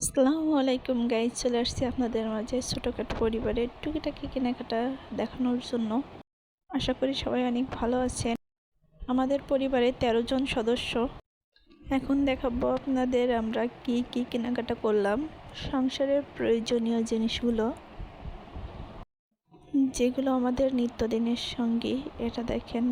আসসালামু আলাইকুম গাইজ, চলে আসছি আপনাদের মাঝে ছোটোখাটো পরিবারের টুকিটাকি কেনাকাটা দেখানোর জন্য। আশা করি সবাই অনেক ভালো আছেন। আমাদের পরিবারে 13 জন সদস্য। এখন দেখাবো আপনাদের আমরা কি কি কেনাকাটা করলাম, সংসারের প্রয়োজনীয় জিনিসগুলো যেগুলো আমাদের নিত্যদিনের সঙ্গী। এটা দেখেন,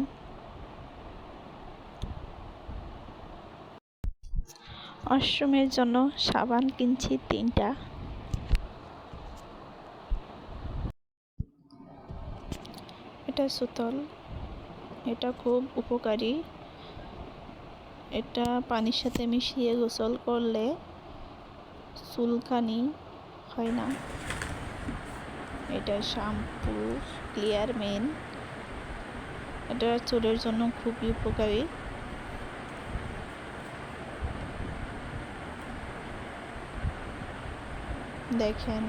ওয়াশরুমের জন্য সাবান কিনছি 3টা। এটা সুতল, এটা খুব উপকারী। এটা পানির সাথে মিশিয়ে গোসল করলে চুলকানি হয় না। এটা শ্যাম্পু ক্লিয়ার মেন, এটা চুলের জন্য খুবই উপকারী। দেখেন,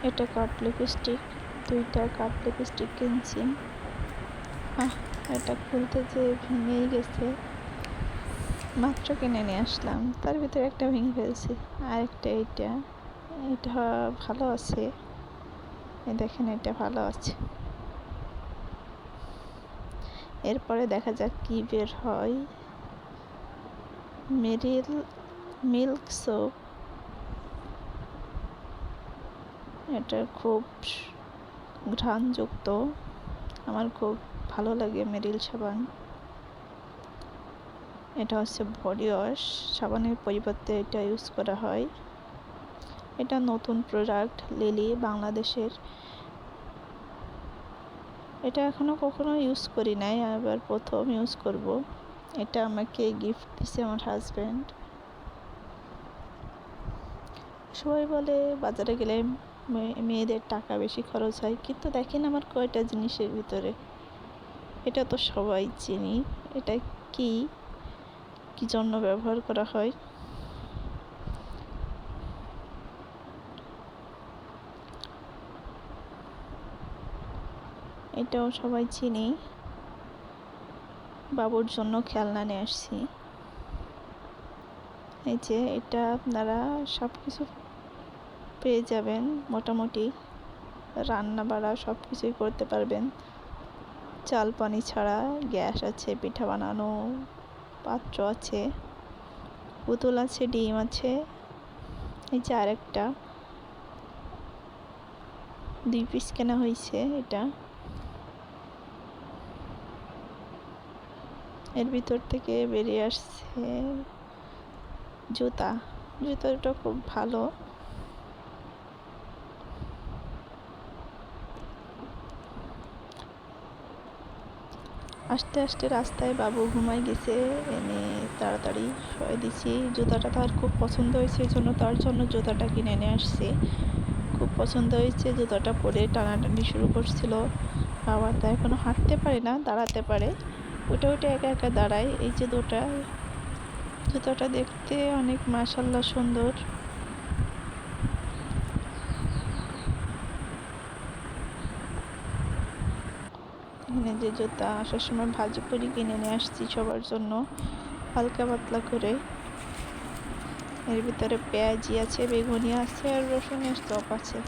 এটা কাপ লিপস্টিক, 2টা কাপ লিপস্টিক কিনছি। এটা খুলতে যে ভেঙেই গেছে, মাত্র কিনে নিয়ে আসলাম, তার ভিতরে একটা ভেঙে ফেলছি। আর একটা এটা ভালো আছে, দেখেন এটা ভালো আছে। এরপরে দেখা যাক কি বের হয়। মেরিল মিল্ক সোপ, এটা খুব ঘ্রাণযুক্ত, আমার খুব ভালো লাগে মেরিল সাবান। এটা হচ্ছে বডি ওয়াশ, সাবানের পরিবর্তে এটা ইউজ করা হয়। এটা নতুন প্রোডাক্ট, লিলি বাংলাদেশের। এটা এখনো কখনো ইউজ করি নাই, আবার প্রথম ইউজ করব। এটা আমাকে গিফট দিছে আমার হাজব্যান্ড। সবাই বলে বাজারে গেলে মেয়েদের টাকা বেশি খরচ হয়, কিন্তু দেখেন আমার কয়টা জিনিসের ভিতরে। এটা তো সবাই চিনি, এটা কি কি জন্য ব্যবহার করা হয়। এটাও সবাই চিনি। বাবুর জন্য খেলনা নিয়ে আসছি। এই যে এটা আপনারা সব কিছু পেয়ে যাবেন, মোটামুটি রান্না বাড়া সব কিছুই করতে পারবেন। চাল পানি ছাড়া গ্যাস আছে, পিঠা বানানো পাত্র আছে, পুতুল আছে, ডিম আছে। এই যে আরেকটা 2 পিস কেনা হয়েছে। এটা এর ভিতর থেকে বেরিয়ে আসছে জুতাটা খুব ভালো। আস্তে আস্তে রাস্তায় বাবু ঘুমাই গেছে, এনে তাড়াতাড়ি শুয়ে দিছি। জুতাটা তার খুব পছন্দ হয়েছে, এই জন্য তার জন্য জুতাটা কিনে নিয়ে আসছি। খুব পছন্দ হয়েছে, জুতাটা পরে টানাটানি শুরু করছিল। আবার তা এখনো হাঁটতে পারে না, দাঁড়াতে পারে, উঠে উঠে একা একা দাঁড়ায়। এই যে জুতাটা দেখতে অনেক মাশাআল্লাহ সুন্দর। এখানে যে জুতা আসার সময় ভাজি পুরি কিনে নিয়ে আসছি সবার জন্য, হালকা পাতলা করে। এর ভিতরে পেঁয়াজি আছে, বেগুনি আছে, আর রসুনের চপ আছে।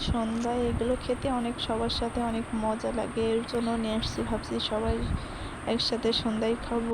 সন্ধ্যায় এগুলো খেতে সবার সাথে অনেক মজা লাগে, এর জন্য নিয়ে আসছি। ভাবছি সবাই একসাথে সন্ধ্যায় খাবো।